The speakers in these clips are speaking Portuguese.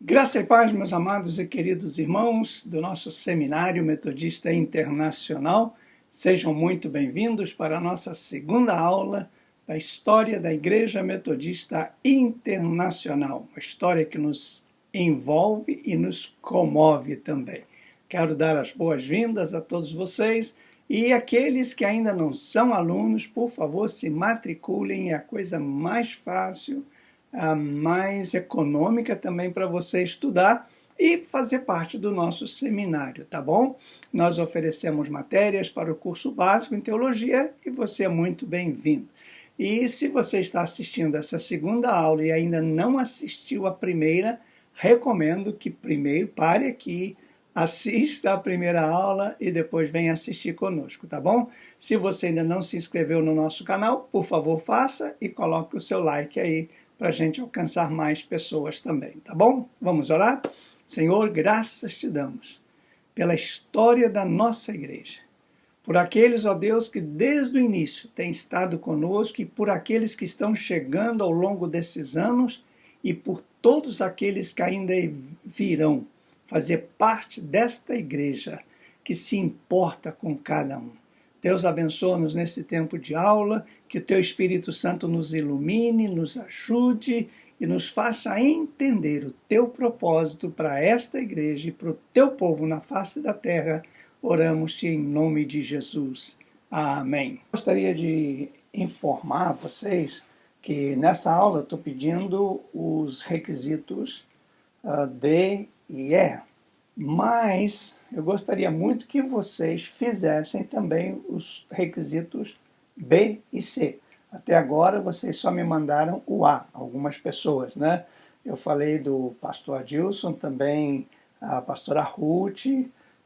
Graça e paz, meus amados e queridos irmãos do nosso Seminário Metodista Internacional. Sejam muito bem-vindos para a nossa segunda aula da história da Igreja Metodista Internacional. Uma história que nos envolve e nos comove também. Quero dar as boas-vindas a todos vocês e aqueles que ainda não são alunos, por favor, se matriculem, é a coisa mais fácil, a mais econômica também para você estudar e fazer parte do nosso seminário, tá bom? Nós oferecemos matérias para o curso básico em teologia e você é muito bem-vindo. E se você está assistindo essa segunda aula e ainda não assistiu a primeira, recomendo que primeiro pare aqui, assista a primeira aula e depois venha assistir conosco, tá bom? Se você ainda não se inscreveu no nosso canal, por favor faça e coloque o seu like aí, para a gente alcançar mais pessoas também, tá bom? Vamos orar? Senhor, graças te damos pela história da nossa igreja, por aqueles, ó Deus, que desde o início têm estado conosco e por aqueles que estão chegando ao longo desses anos e por todos aqueles que ainda virão fazer parte desta igreja que se importa com cada um. Deus abençoa-nos nesse tempo de aula, que o Teu Espírito Santo nos ilumine, nos ajude e nos faça entender o Teu propósito para esta igreja e para o Teu povo na face da terra. Oramos-te em nome de Jesus. Amém. Gostaria de informar vocês que nessa aula eu estou pedindo os requisitos D e E, mas eu gostaria muito que vocês fizessem também os requisitos B e C. Até agora vocês só me mandaram o A, algumas pessoas, né? Eu falei do pastor Adilson, também a pastora Ruth,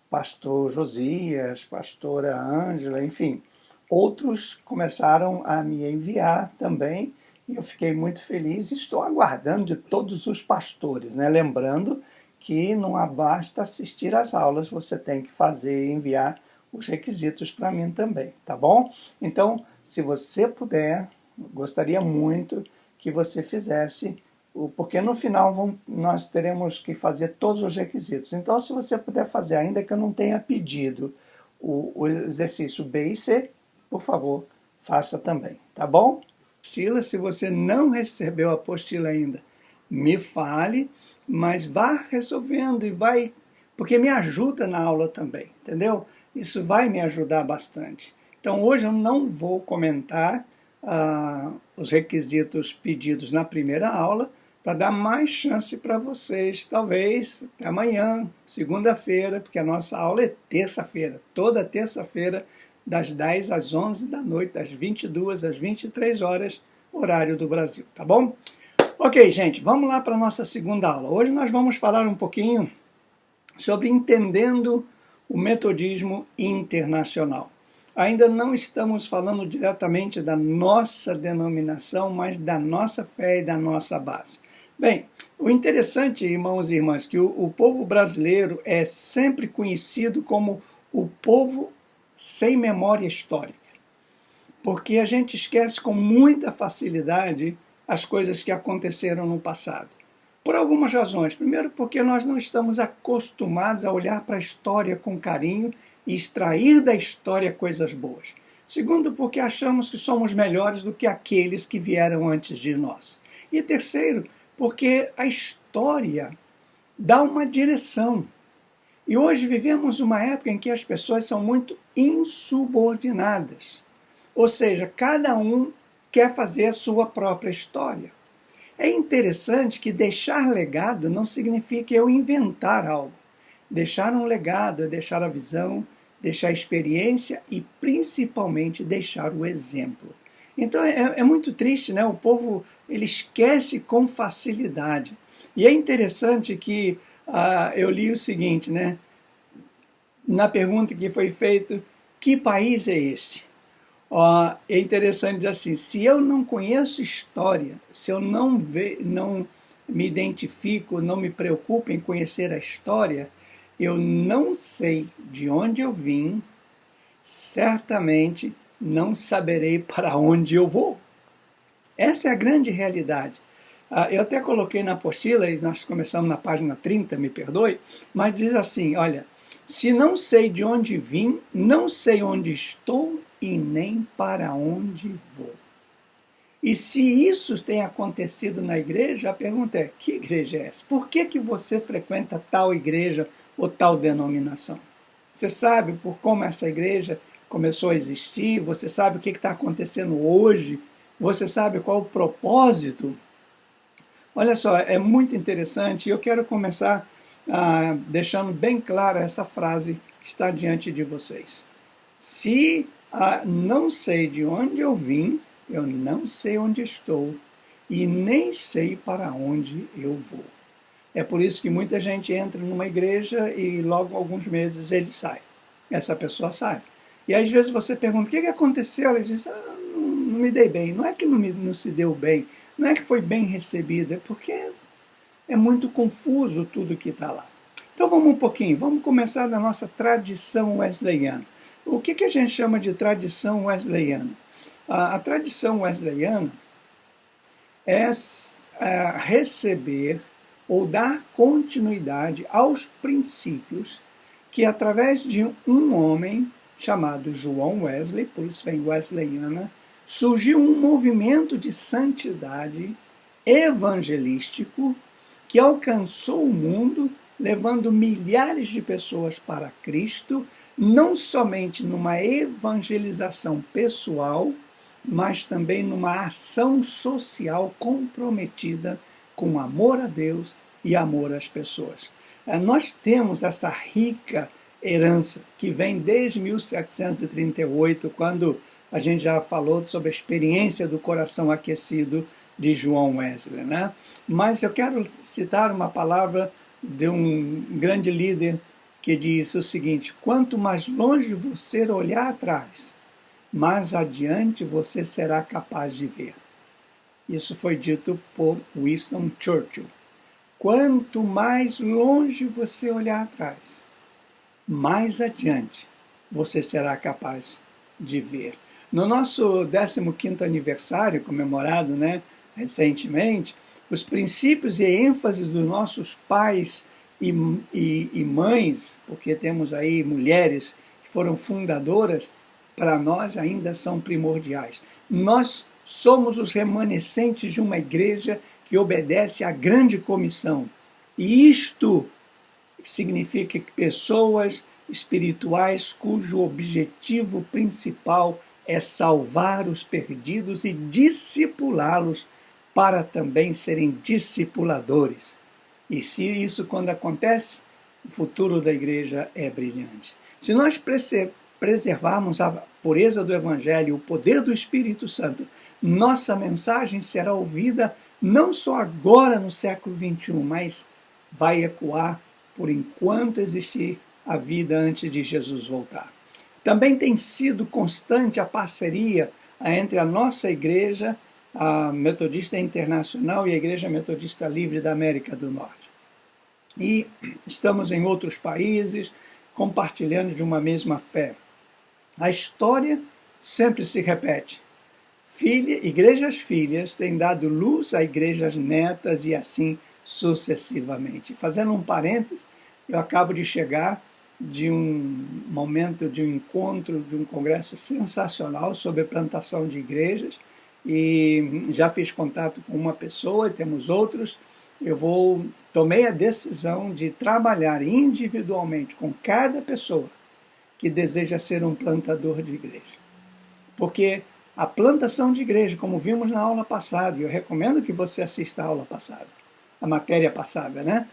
pastor Josias, pastora Ângela, enfim. Outros começaram a me enviar também e eu fiquei muito feliz e estou aguardando de todos os pastores, né? Lembrando que não basta assistir às aulas, você tem que fazer e enviar os requisitos para mim também, tá bom? Então, se você puder, gostaria muito que você fizesse, porque no final nós teremos que fazer todos os requisitos. Então, se você puder fazer, ainda que eu não tenha pedido o exercício B e C, por favor, faça também, tá bom? Se você não recebeu a apostila ainda, me fale, mas vá resolvendo e vai, porque me ajuda na aula também, entendeu? Isso vai me ajudar bastante. Então hoje eu não vou comentar os requisitos pedidos na primeira aula, para dar mais chance para vocês, talvez até amanhã, segunda-feira, porque a nossa aula é terça-feira, toda terça-feira, das 10 às 11 da noite, das 22 às 23 horas, horário do Brasil, tá bom? Ok, gente, vamos lá para a nossa segunda aula. Hoje nós vamos falar um pouquinho sobre entendendo o metodismo internacional. Ainda não estamos falando diretamente da nossa denominação, mas da nossa fé e da nossa base. Bem, o interessante, irmãos e irmãs, que o povo brasileiro é sempre conhecido como o povo sem memória histórica, porque a gente esquece com muita facilidade as coisas que aconteceram no passado. Por algumas razões. Primeiro, porque nós não estamos acostumados a olhar para a história com carinho e extrair da história coisas boas. Segundo, porque achamos que somos melhores do que aqueles que vieram antes de nós. E terceiro, porque a história dá uma direção. E hoje vivemos uma época em que as pessoas são muito insubordinadas. Ou seja, cada um quer fazer a sua própria história. É interessante que deixar legado não significa eu inventar algo. Deixar um legado é deixar a visão, deixar a experiência e principalmente deixar o exemplo. Então é muito triste, né? O povo ele esquece com facilidade. E é interessante que eu li o seguinte, né? Na pergunta que foi feita, que país é este? É interessante dizer assim, se eu não conheço história, se eu não me identifico, não me preocupo em conhecer a história, eu não sei de onde eu vim, certamente não saberei para onde eu vou. Essa é a grande realidade. Eu até coloquei na apostila, e nós começamos na página 30, me perdoe, mas diz assim, olha, se não sei de onde vim, não sei onde estou e nem para onde vou. E se isso tem acontecido na igreja, a pergunta é, que igreja é essa? Por que você frequenta tal igreja ou tal denominação? Você sabe por como essa igreja começou a existir? Você sabe o que está acontecendo hoje? Você sabe qual o propósito? Olha só, é muito interessante e eu quero começar deixando bem clara essa frase que está diante de vocês. Se não sei de onde eu vim, eu não sei onde estou e nem sei para onde eu vou. É por isso que muita gente entra numa igreja e logo alguns meses ele sai. Essa pessoa sai. E às vezes você pergunta, o que aconteceu? Ele diz, não me dei bem. Não é que não se deu bem, não é que foi bem recebido, é porque é muito confuso tudo que está lá. Então vamos um pouquinho, vamos começar da nossa tradição wesleyana. O que a gente chama de tradição wesleyana? A tradição wesleyana é receber ou dar continuidade aos princípios que, através de um homem chamado João Wesley, por isso vem wesleyana, surgiu um movimento de santidade evangelístico que alcançou o mundo, levando milhares de pessoas para Cristo, não somente numa evangelização pessoal, mas também numa ação social comprometida com amor a Deus e amor às pessoas. Nós temos essa rica herança que vem desde 1738, quando a gente já falou sobre a experiência do coração aquecido de João Wesley, né? Mas eu quero citar uma palavra de um grande líder que diz o seguinte: quanto mais longe você olhar atrás, mais adiante você será capaz de ver. Isso foi dito por Winston Churchill. Quanto mais longe você olhar atrás, mais adiante você será capaz de ver. No nosso 15º aniversário, comemorado, recentemente, os princípios e ênfases dos nossos pais e mães, porque temos aí mulheres que foram fundadoras, para nós ainda são primordiais. Nós somos os remanescentes de uma igreja que obedece à grande comissão. E isto significa que pessoas espirituais cujo objetivo principal é salvar os perdidos e discipulá-los para também serem discipuladores. E se isso quando acontece, o futuro da igreja é brilhante. Se nós preservarmos a pureza do Evangelho, o poder do Espírito Santo, nossa mensagem será ouvida não só agora no século XXI, mas vai ecoar por enquanto existir a vida antes de Jesus voltar. Também tem sido constante a parceria entre a nossa igreja, a Metodista Internacional, e a Igreja Metodista Livre da América do Norte. E estamos em outros países, compartilhando de uma mesma fé. A história sempre se repete. Igrejas filhas têm dado luz a igrejas netas e assim sucessivamente. Fazendo um parênteses, eu acabo de chegar de um momento de um encontro, de um congresso sensacional sobre plantação de igrejas e já fiz contato com uma pessoa e temos outros. Tomei a decisão de trabalhar individualmente com cada pessoa que deseja ser um plantador de igreja. Porque a plantação de igreja, como vimos na aula passada, e eu recomendo que você assista a aula passada, a matéria passada,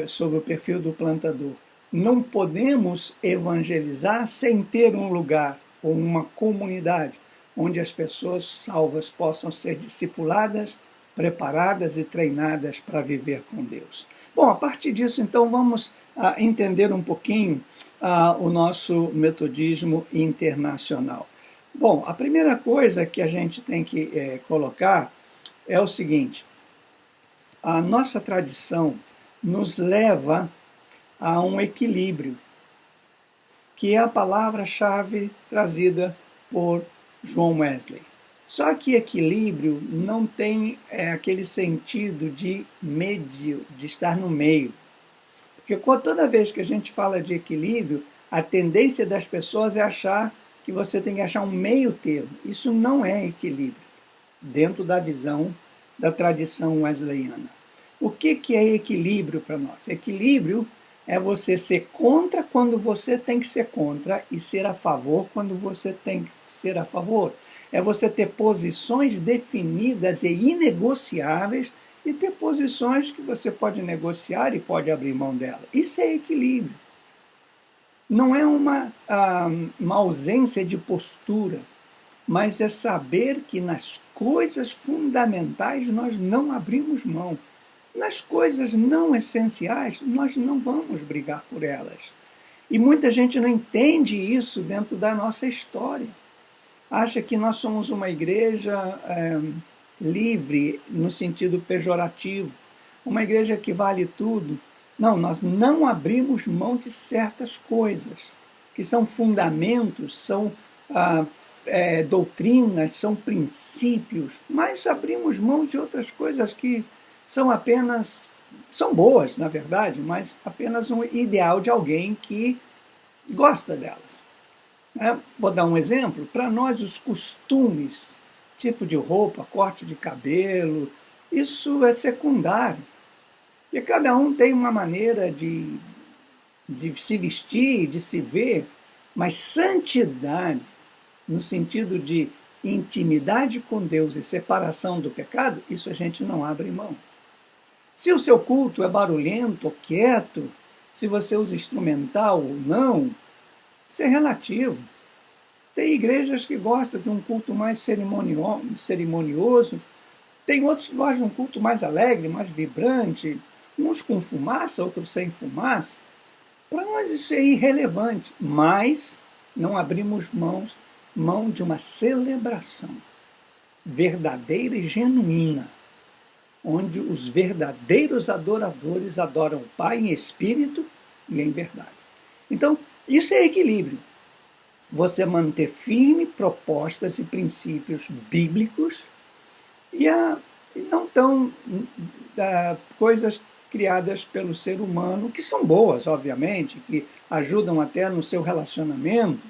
sobre o perfil do plantador. Não podemos evangelizar sem ter um lugar ou uma comunidade onde as pessoas salvas possam ser discipuladas, preparadas e treinadas para viver com Deus. Bom, a partir disso, então, vamos entender um pouquinho o nosso metodismo internacional. Bom, a primeira coisa que a gente tem que colocar é o seguinte: a nossa tradição nos leva a um equilíbrio, que é a palavra-chave trazida por João Wesley. Só que equilíbrio não tem aquele sentido de médio, de estar no meio. Porque toda vez que a gente fala de equilíbrio, a tendência das pessoas é achar que você tem que achar um meio termo. Isso não é equilíbrio, dentro da visão da tradição wesleyana. O que é equilíbrio para nós? Equilíbrio é você ser contra quando você tem que ser contra e ser a favor quando você tem que ser a favor. É você ter posições definidas e inegociáveis e ter posições que você pode negociar e pode abrir mão dela. Isso é equilíbrio. Não é uma ausência de postura, mas é saber que nas coisas fundamentais nós não abrimos mão. Nas coisas não essenciais, nós não vamos brigar por elas. E muita gente não entende isso dentro da nossa história. Acha que nós somos uma igreja livre, no sentido pejorativo, uma igreja que vale tudo. Não, nós não abrimos mão de certas coisas, que são fundamentos, são doutrinas, são princípios, mas abrimos mão de outras coisas que são boas, na verdade, mas apenas um ideal de alguém que gosta delas. Vou dar um exemplo. Para nós, os costumes, tipo de roupa, corte de cabelo, isso é secundário. E cada um tem uma maneira de se vestir, de se ver, mas santidade, no sentido de intimidade com Deus e separação do pecado, isso a gente não abre mão. Se o seu culto é barulhento ou quieto, se você usa instrumental ou não, isso é relativo. Tem igrejas que gostam de um culto mais cerimonioso, tem outros que gostam de um culto mais alegre, mais vibrante, uns com fumaça, outros sem fumaça. Para nós isso é irrelevante, mas não abrimos mão de uma celebração verdadeira e genuína, onde os verdadeiros adoradores adoram o Pai em espírito e em verdade. Então, isso é equilíbrio. Você manter firme propostas e princípios bíblicos e não tão coisas criadas pelo ser humano, que são boas, obviamente, que ajudam até no seu relacionamento,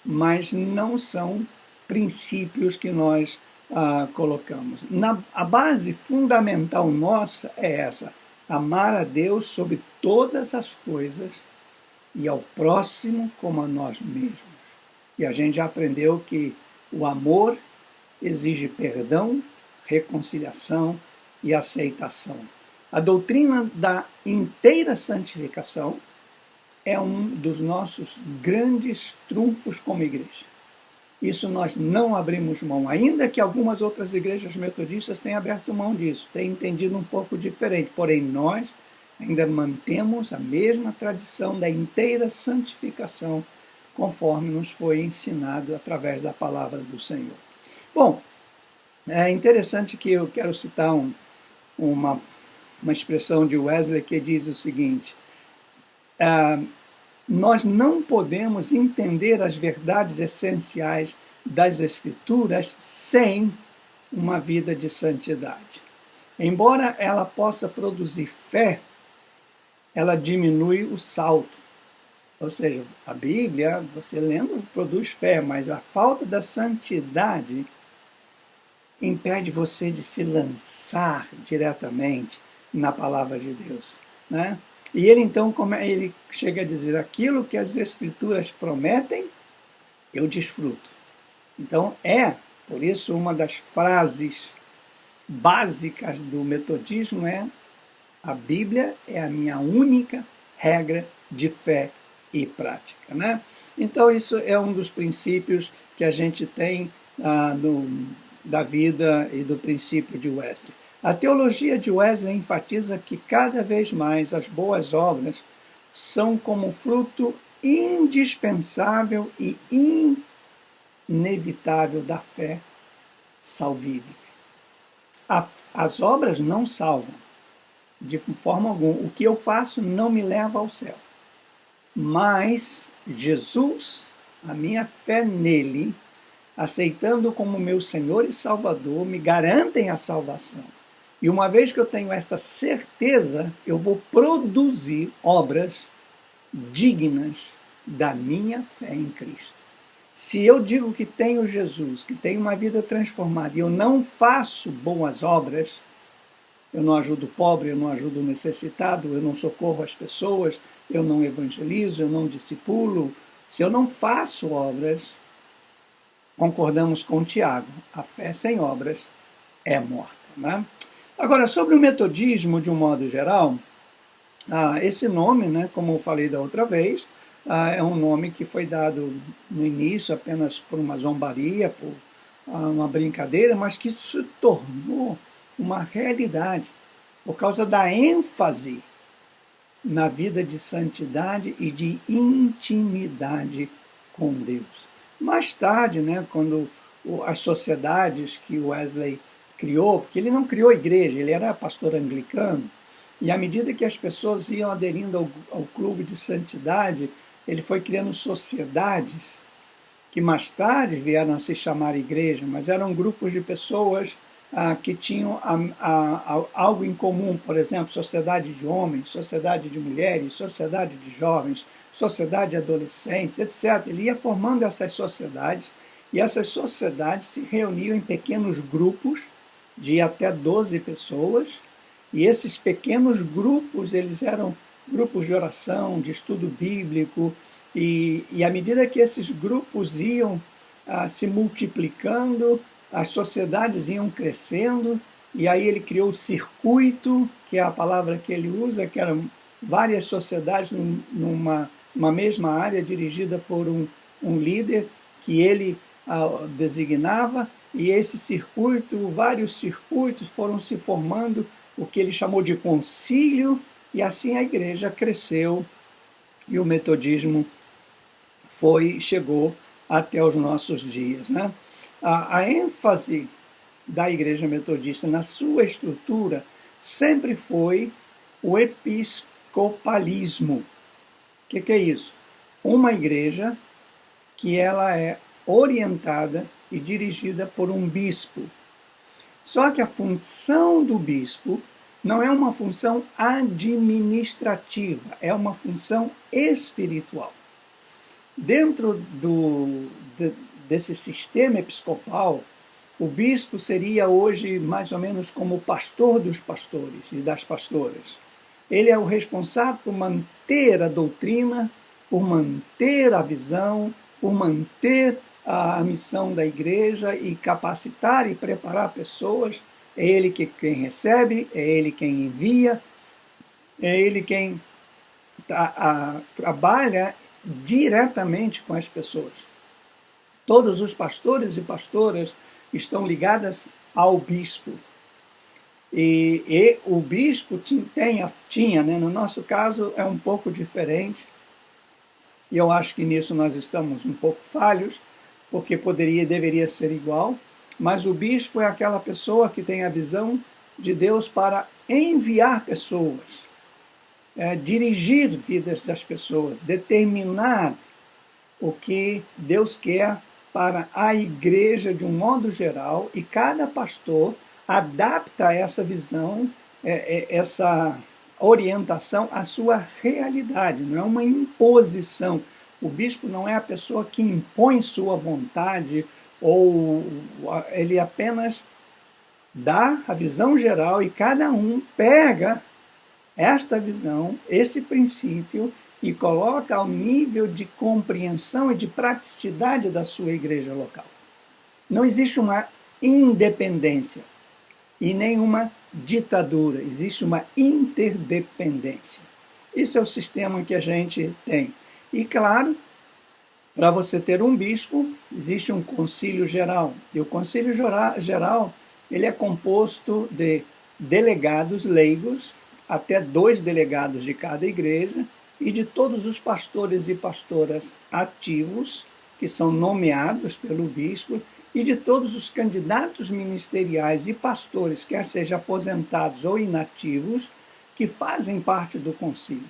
mas não são princípios que nós colocamos. A base fundamental nossa é essa: amar a Deus sobre todas as coisas e ao próximo como a nós mesmos. E a gente já aprendeu que o amor exige perdão, reconciliação e aceitação. A doutrina da inteira santificação é um dos nossos grandes trunfos como igreja. Isso nós não abrimos mão, ainda que algumas outras igrejas metodistas tenham aberto mão disso, tenham entendido um pouco diferente, porém nós ainda mantemos a mesma tradição da inteira santificação, conforme nos foi ensinado através da palavra do Senhor. Bom, é interessante que eu quero citar uma expressão de Wesley que diz o seguinte: nós não podemos entender as verdades essenciais das Escrituras sem uma vida de santidade. Embora ela possa produzir fé, ela diminui o salto. Ou seja, a Bíblia, você lendo, produz fé, mas a falta da santidade impede você de se lançar diretamente na palavra de Deus, né? E ele então ele chega a dizer: aquilo que as Escrituras prometem, eu desfruto. Então por isso uma das frases básicas do metodismo é: a Bíblia é a minha única regra de fé e prática, né? Então isso é um dos princípios que a gente tem da vida e do princípio de Wesley. A teologia de Wesley enfatiza que cada vez mais as boas obras são como fruto indispensável e inevitável da fé salvífica. As obras não salvam, de forma alguma. O que eu faço não me leva ao céu. Mas Jesus, a minha fé nele, aceitando como meu Senhor e Salvador, me garantem a salvação. E uma vez que eu tenho esta certeza, eu vou produzir obras dignas da minha fé em Cristo. Se eu digo que tenho Jesus, que tenho uma vida transformada, e eu não faço boas obras, eu não ajudo o pobre, eu não ajudo o necessitado, eu não socorro as pessoas, eu não evangelizo, eu não discipulo, se eu não faço obras, concordamos com Tiago, a fé sem obras é morta. Né? Agora, sobre o metodismo, de um modo geral, esse nome, né, como eu falei da outra vez, é um nome que foi dado no início apenas por uma zombaria, por uma brincadeira, mas que se tornou uma realidade por causa da ênfase na vida de santidade e de intimidade com Deus. Mais tarde, né, quando as sociedades que Wesley criou, porque ele não criou igreja, ele era pastor anglicano, e à medida que as pessoas iam aderindo ao clube de santidade, ele foi criando sociedades que mais tarde vieram a se chamar igreja, mas eram grupos de pessoas que tinham algo em comum, por exemplo, sociedade de homens, sociedade de mulheres, sociedade de jovens, sociedade de adolescentes, etc. Ele ia formando essas sociedades, e essas sociedades se reuniam em pequenos grupos de até 12 pessoas, e esses pequenos grupos, eles eram grupos de oração, de estudo bíblico, e à medida que esses grupos iam se multiplicando, as sociedades iam crescendo, e aí ele criou o circuito, que é a palavra que ele usa, que eram várias sociedades numa mesma área, dirigida por um líder que ele designava, e esse circuito, vários circuitos foram se formando, o que ele chamou de concílio, e assim a igreja cresceu, e o metodismo chegou até os nossos dias. Né? A ênfase da igreja metodista na sua estrutura sempre foi o episcopalismo. O que é isso? Uma igreja que ela é orientada e dirigida por um bispo. Só que a função do bispo não é uma função administrativa, é uma função espiritual. Dentro desse sistema episcopal, o bispo seria hoje mais ou menos como o pastor dos pastores e das pastoras. Ele é o responsável por manter a doutrina, por manter a visão, por manter a missão da igreja e capacitar e preparar pessoas. É ele quem recebe, é ele quem envia, é ele quem trabalha diretamente com as pessoas. Todos os pastores e pastoras estão ligadas ao bispo. E o bispo tinha, né, no nosso caso é um pouco diferente, e eu acho que nisso nós estamos um pouco falhos, porque poderia e deveria ser igual, mas o bispo é aquela pessoa que tem a visão de Deus para enviar pessoas, dirigir vidas das pessoas, determinar o que Deus quer para a igreja de um modo geral, e cada pastor adapta essa visão, essa orientação à sua realidade, não é uma imposição. O bispo não é a pessoa que impõe sua vontade, ou ele apenas dá a visão geral e cada um pega esta visão, esse princípio, e coloca ao nível de compreensão e de praticidade da sua igreja local. Não existe uma independência e nenhuma ditadura, existe uma interdependência. Esse é o sistema que a gente tem. E claro, para você ter um bispo, existe um concílio geral. E o concílio geral, ele é composto de delegados leigos, até 2 delegados de cada igreja, e de todos os pastores e pastoras ativos, que são nomeados pelo bispo, e de todos os candidatos ministeriais e pastores, quer sejam aposentados ou inativos, que fazem parte do concílio.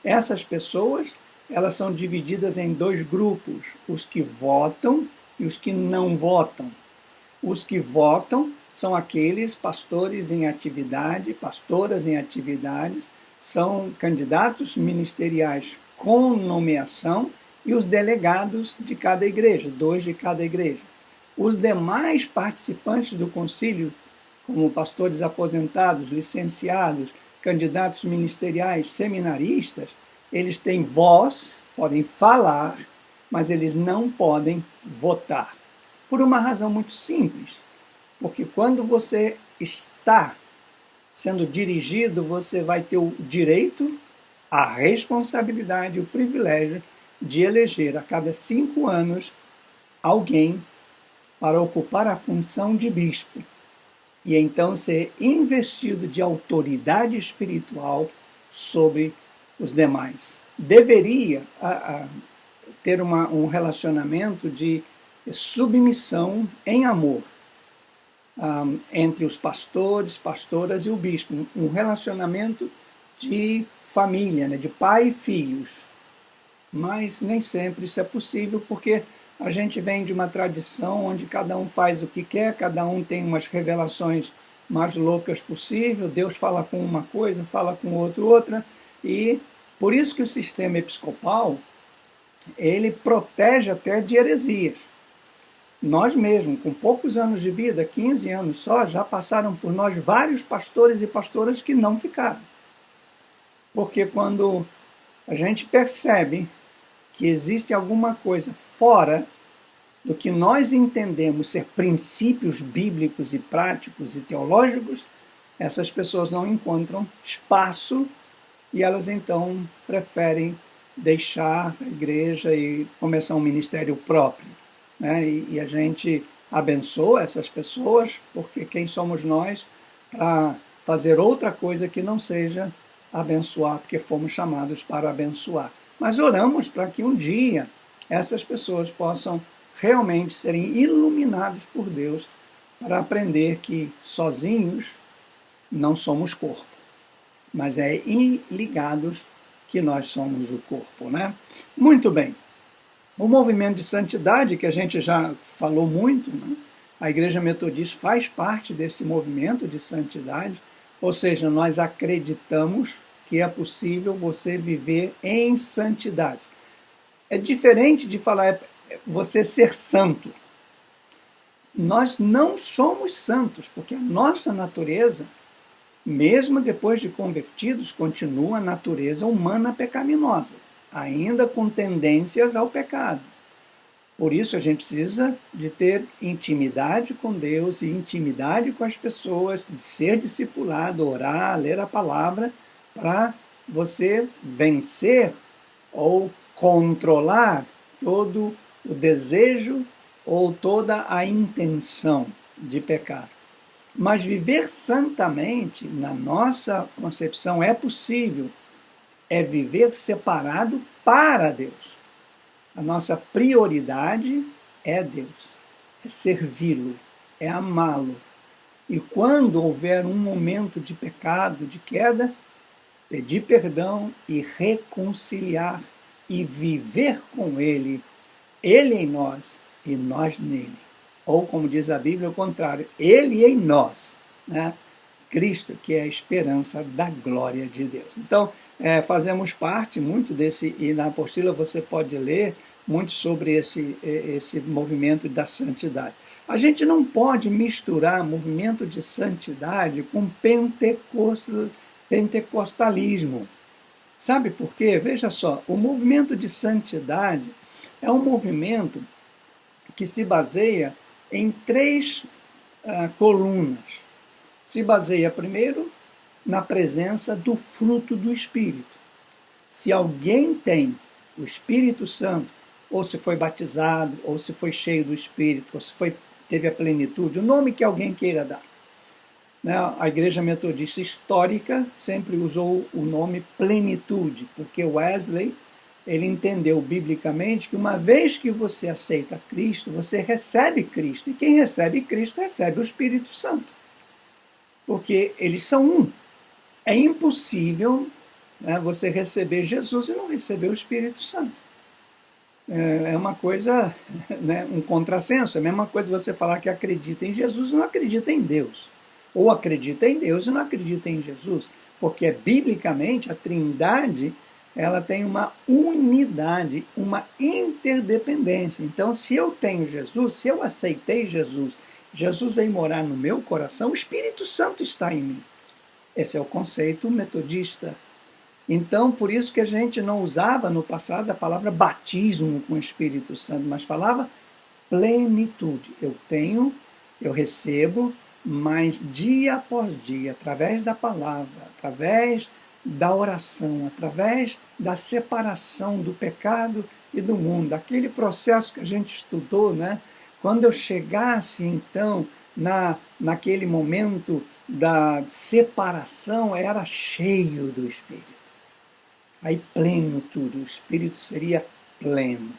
Essas pessoas, elas são divididas em 2 grupos, os que votam e os que não votam. Os que votam são aqueles pastores em atividade, pastoras em atividade, são candidatos ministeriais com nomeação e os delegados de cada igreja, 2 de cada igreja. Os demais participantes do concílio, como pastores aposentados, licenciados, candidatos ministeriais, seminaristas, eles têm voz, podem falar, mas eles não podem votar. Por uma razão muito simples, porque quando você está sendo dirigido, você vai ter o direito, a responsabilidade, o privilégio de eleger a cada 5 anos alguém para ocupar a função de bispo e então ser investido de autoridade espiritual sobre os demais. Deveria ter um relacionamento de submissão em amor entre os pastores, pastoras e o bispo, um relacionamento de família, né, de pai e filhos. Mas nem sempre isso é possível, porque a gente vem de uma tradição onde cada um faz o que quer, cada um tem umas revelações mais loucas possível, Deus fala com uma coisa, fala com outra, e por isso que o sistema episcopal, ele protege até de heresias. Nós mesmos, com poucos anos de vida, 15 anos só, já passaram por nós vários pastores e pastoras que não ficaram. Porque quando a gente percebe que existe alguma coisa fora do que nós entendemos ser princípios bíblicos e práticos e teológicos, essas pessoas não encontram espaço e elas então preferem deixar a igreja e começar um ministério próprio, né? E a gente abençoa essas pessoas, porque quem somos nós para fazer outra coisa que não seja abençoar, porque fomos chamados para abençoar. Mas oramos para que um dia essas pessoas possam realmente serem iluminados por Deus para aprender que sozinhos não somos corpo, mas é ligados que nós somos o corpo, né? Muito bem. O movimento de santidade, que a gente já falou muito, né? A Igreja Metodista faz parte desse movimento de santidade, ou seja, nós acreditamos que é possível você viver em santidade. É diferente de falar você ser santo. Nós não somos santos, porque a nossa natureza, mesmo depois de convertidos, continua a natureza humana pecaminosa, ainda com tendências ao pecado. Por isso a gente precisa de ter intimidade com Deus e intimidade com as pessoas, de ser discipulado, orar, ler a palavra, para você vencer ou controlar todo o desejo ou toda a intenção de pecar. Mas viver santamente, na nossa concepção, é possível. É viver separado para Deus. A nossa prioridade é Deus, é servi-lo, é amá-lo. E quando houver um momento de pecado, de queda, pedir perdão e reconciliar e viver com Ele em nós e nós nele. Ou, como diz a Bíblia, o contrário, Ele em nós, né? Cristo, que é a esperança da glória de Deus. Então, fazemos parte muito desse, e na apostila você pode ler muito sobre esse movimento da santidade. A gente não pode misturar movimento de santidade com pentecostalismo. Sabe por quê? Veja só, o movimento de santidade é um movimento que se baseia em 3 colunas. Se baseia, primeiro, na presença do fruto do Espírito. Se alguém tem o Espírito Santo, ou se foi batizado, ou se foi cheio do Espírito, ou se teve a plenitude, o nome que alguém queira dar. Né? A Igreja Metodista histórica sempre usou o nome plenitude, porque Wesley, ele entendeu biblicamente que uma vez que você aceita Cristo, você recebe Cristo. E quem recebe Cristo recebe o Espírito Santo. Porque eles são um. É impossível, né, você receber Jesus e não receber o Espírito Santo. é uma coisa, né, um contrassenso. É a mesma coisa você falar que acredita em Jesus e não acredita em Deus. Ou acredita em Deus e não acredita em Jesus. Porque, biblicamente, a Trindade, ela tem uma unidade, uma interdependência. Então, se eu tenho Jesus, se eu aceitei Jesus, Jesus veio morar no meu coração, o Espírito Santo está em mim. Esse é o conceito metodista. Então, por isso que a gente não usava no passado a palavra batismo com o Espírito Santo, mas falava plenitude. Eu tenho, eu recebo, mas dia após dia, através da palavra, através da oração, através da separação do pecado e do mundo, aquele processo que a gente estudou, né? Quando eu chegasse, então, naquele momento da separação, era cheio do Espírito. Aí pleno tudo, o Espírito seria pleno.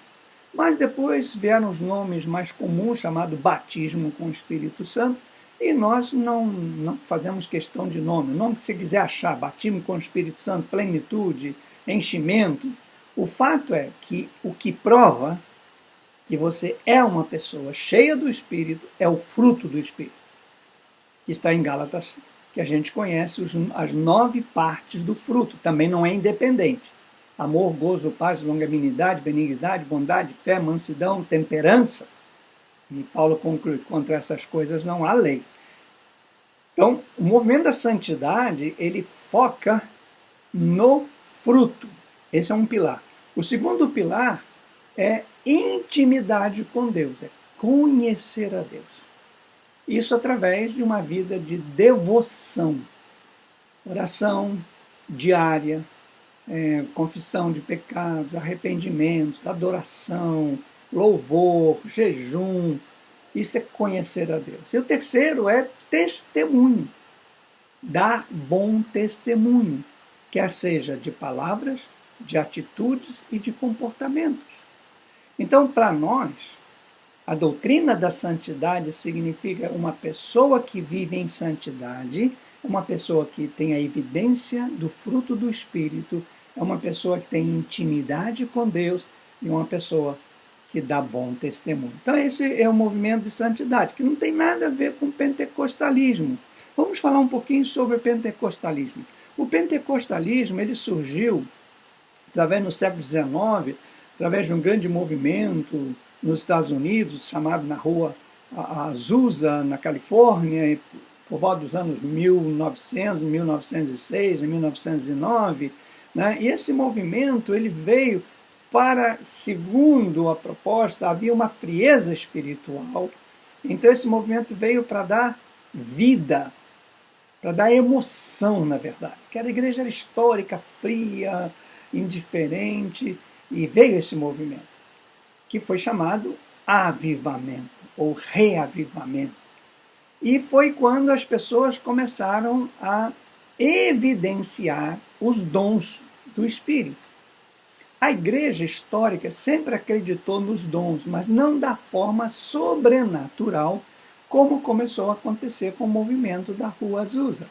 Mas depois vieram os nomes mais comuns, chamado batismo com o Espírito Santo, e nós não fazemos questão de nome. O nome que você quiser achar, batismo com o Espírito Santo, plenitude, enchimento. O fato é que o que prova que você é uma pessoa cheia do Espírito é o fruto do Espírito, que está em Gálatas, que a gente conhece as 9 partes do fruto, também não é independente. Amor, gozo, paz, longanimidade, benignidade, bondade, fé, mansidão, temperança. E Paulo conclui, contra essas coisas não há lei. Então, o movimento da santidade, ele foca no fruto. Esse é um pilar. O segundo pilar é intimidade com Deus, é conhecer a Deus. Isso através de uma vida de devoção, oração diária, confissão de pecados, arrependimentos, adoração, louvor, jejum. Isso é conhecer a Deus. E o terceiro é testemunho, dar bom testemunho, quer seja de palavras, de atitudes e de comportamentos. Então, para nós, a doutrina da santidade significa uma pessoa que vive em santidade, uma pessoa que tem a evidência do fruto do Espírito, é uma pessoa que tem intimidade com Deus e uma pessoa que dá bom testemunho. Então esse é o movimento de santidade, que não tem nada a ver com pentecostalismo. Vamos falar um pouquinho sobre o pentecostalismo. O pentecostalismo ele surgiu através no século XIX, através de um grande movimento nos Estados Unidos, chamado na rua Azusa, na Califórnia, por volta dos anos 1900, 1906, 1909, né? E esse movimento ele veio para, segundo a proposta, havia uma frieza espiritual. Então esse movimento veio para dar vida, para dar emoção, na verdade. Que a igreja era histórica, fria, indiferente, e veio esse movimento, que foi chamado avivamento, ou reavivamento. E foi quando as pessoas começaram a evidenciar os dons do Espírito. A igreja histórica sempre acreditou nos dons, mas não da forma sobrenatural, como começou a acontecer com o movimento da Rua Azusa,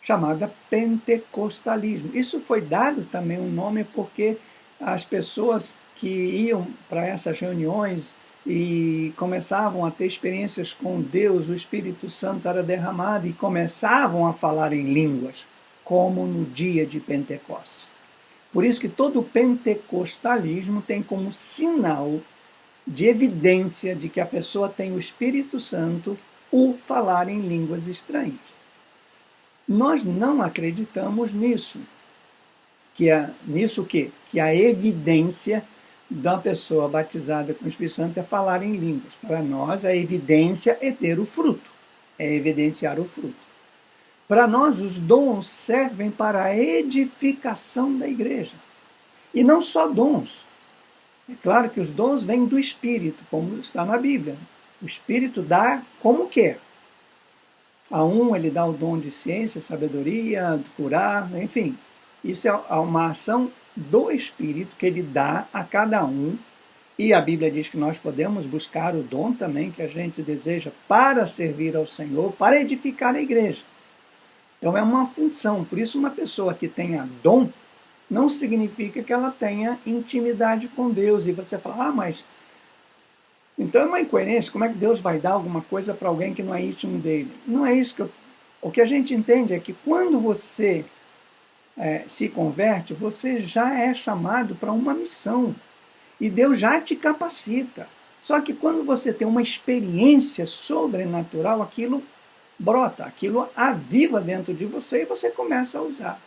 chamada pentecostalismo. Isso foi dado também um nome porque as pessoas que iam para essas reuniões e começavam a ter experiências com Deus, o Espírito Santo era derramado e começavam a falar em línguas, como no dia de Pentecostes. Por isso que todo o pentecostalismo tem como sinal de evidência de que a pessoa tem o Espírito Santo o falar em línguas estranhas. Nós não acreditamos nisso. Que a evidência da pessoa batizada com o Espírito Santo é falar em línguas. Para nós, a evidência é ter o fruto, é evidenciar o fruto. Para nós, os dons servem para a edificação da igreja. E não só dons. É claro que os dons vêm do Espírito, como está na Bíblia. O Espírito dá como quer. A um ele dá o dom de ciência, sabedoria, de curar, enfim. Isso é uma ação do Espírito que ele dá a cada um. E a Bíblia diz que nós podemos buscar o dom também que a gente deseja para servir ao Senhor, para edificar a igreja. Então é uma função. Por isso uma pessoa que tenha dom não significa que ela tenha intimidade com Deus. E você fala, mas então é uma incoerência, como é que Deus vai dar alguma coisa para alguém que não é íntimo dele? Não é isso que o que a gente entende é que quando você se converte, você já é chamado para uma missão. E Deus já te capacita. Só que quando você tem uma experiência sobrenatural, aquilo brota, aquilo aviva dentro de você e você começa a usar.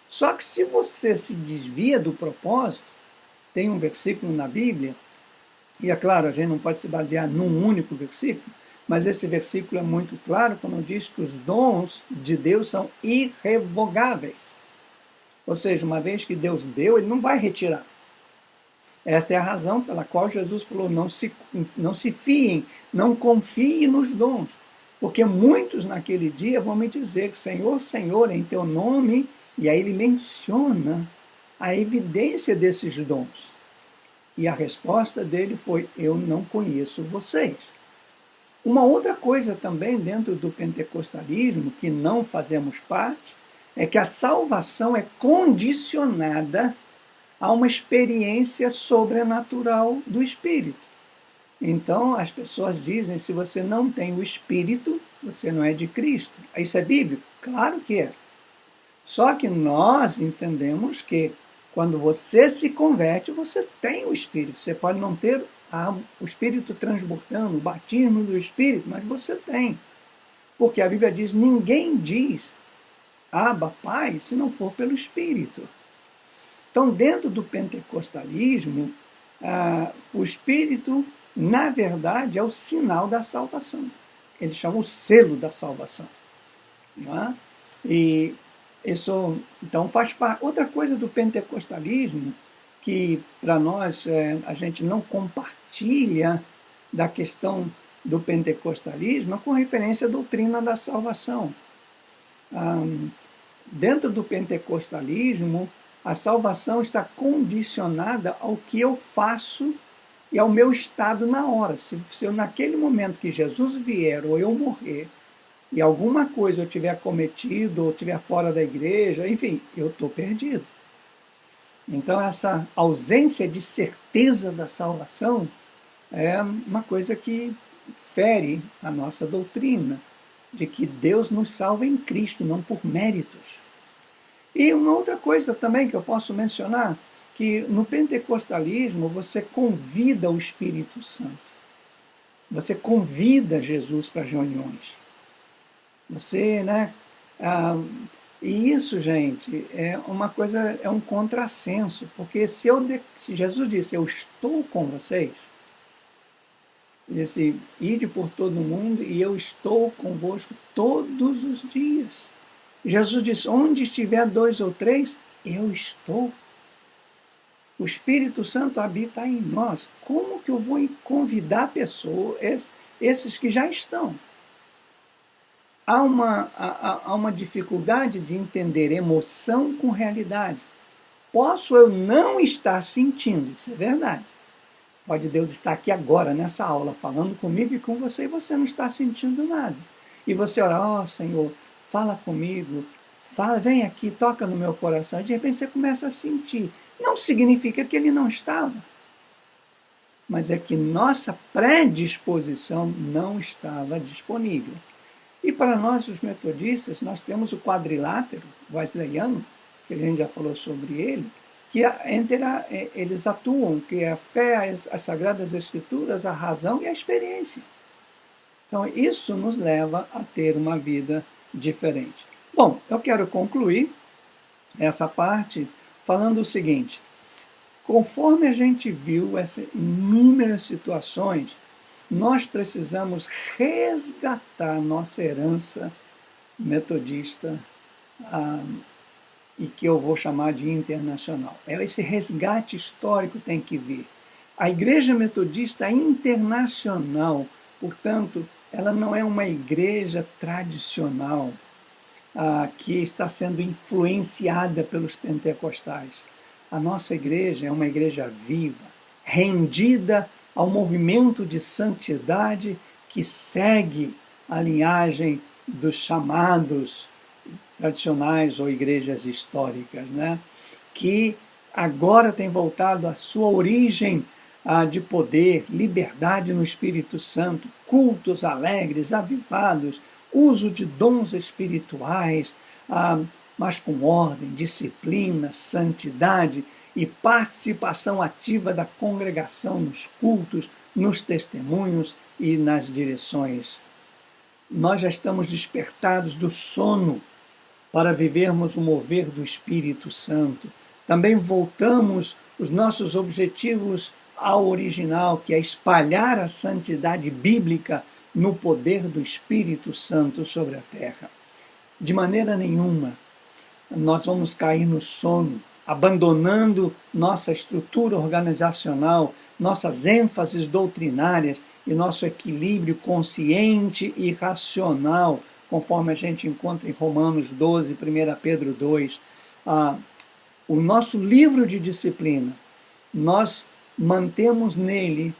Só que se você se desvia do propósito, tem um versículo na Bíblia, e é claro, a gente não pode se basear num único versículo, mas esse versículo é muito claro quando diz que os dons de Deus são irrevogáveis. Ou seja, uma vez que Deus deu, ele não vai retirar. Esta é a razão pela qual Jesus falou, não se fiem, não confiem nos dons. Porque muitos naquele dia vão me dizer que Senhor, Senhor, em teu nome, e aí ele menciona a evidência desses dons. E a resposta dele foi, eu não conheço vocês. Uma outra coisa também dentro do pentecostalismo, que não fazemos parte, é que a salvação é condicionada a uma experiência sobrenatural do Espírito. Então, as pessoas dizem, se você não tem o Espírito, você não é de Cristo. Isso é bíblico? Claro que é. Só que nós entendemos que quando você se converte, você tem o Espírito. Você pode não ter o Espírito transbordando, o batismo do Espírito, mas você tem. Porque a Bíblia diz, ninguém diz, Abba, Pai, se não for pelo Espírito. Então, dentro do pentecostalismo, o Espírito, na verdade, é o sinal da salvação. Ele chama o selo da salvação. Não é? E isso, então, faz parte. Outra coisa do pentecostalismo, que para nós a gente não compartilha da questão do pentecostalismo, é com referência à doutrina da salvação. Dentro do pentecostalismo, a salvação está condicionada ao que eu faço e ao meu estado na hora. Se eu, naquele momento que Jesus vier ou eu morrer, e alguma coisa eu tiver cometido, ou estiver fora da igreja, enfim, eu estou perdido. Então, essa ausência de certeza da salvação é uma coisa que fere a nossa doutrina, de que Deus nos salva em Cristo, não por méritos. E uma outra coisa também que eu posso mencionar, que no pentecostalismo você convida o Espírito Santo. Você convida Jesus para as reuniões. Você, e isso, gente, é uma coisa, é um contrassenso, porque se Jesus disse, eu estou com vocês, ele disse, ide por todo o mundo e eu estou convosco todos os dias. Jesus disse, onde estiver 2 ou 3, eu estou. O Espírito Santo habita em nós. Como que eu vou convidar pessoas, esses que já estão? Há uma dificuldade de entender emoção com realidade. Posso eu não estar sentindo, isso é verdade. Pode Deus estar aqui agora, nessa aula, falando comigo e com você, e você não está sentindo nada. E você ora, Senhor, fala comigo, vem aqui, toca no meu coração. E de repente você começa a sentir. Não significa que ele não estava, mas é que nossa predisposição não estava disponível. E para nós, os metodistas, nós temos o quadrilátero wesleyano, que a gente já falou sobre ele, que eles atuam, que é a fé, as Sagradas Escrituras, a razão e a experiência. Então, isso nos leva a ter uma vida diferente. Bom, eu quero concluir essa parte falando o seguinte, conforme a gente viu essas inúmeras situações, nós precisamos resgatar nossa herança metodista, e que eu vou chamar de internacional. Esse resgate histórico tem que vir. A Igreja Metodista é internacional, portanto, ela não é uma igreja tradicional que está sendo influenciada pelos pentecostais. A nossa igreja é uma igreja viva, rendida ao movimento de santidade que segue a linhagem dos chamados tradicionais ou igrejas históricas, né? que agora tem voltado à sua origem de poder, liberdade no Espírito Santo, cultos alegres, avivados, uso de dons espirituais, mas com ordem, disciplina, santidade e participação ativa da congregação nos cultos, nos testemunhos e nas direções. Nós já estamos despertados do sono para vivermos o mover do Espírito Santo. Também voltamos os nossos objetivos ao original, que é espalhar a santidade bíblica no poder do Espírito Santo sobre a terra. De maneira nenhuma nós vamos cair no sono, abandonando nossa estrutura organizacional, nossas ênfases doutrinárias e nosso equilíbrio consciente e racional, conforme a gente encontra em Romanos 12, 1 Pedro 2. O nosso livro de disciplina, nós mantemos nele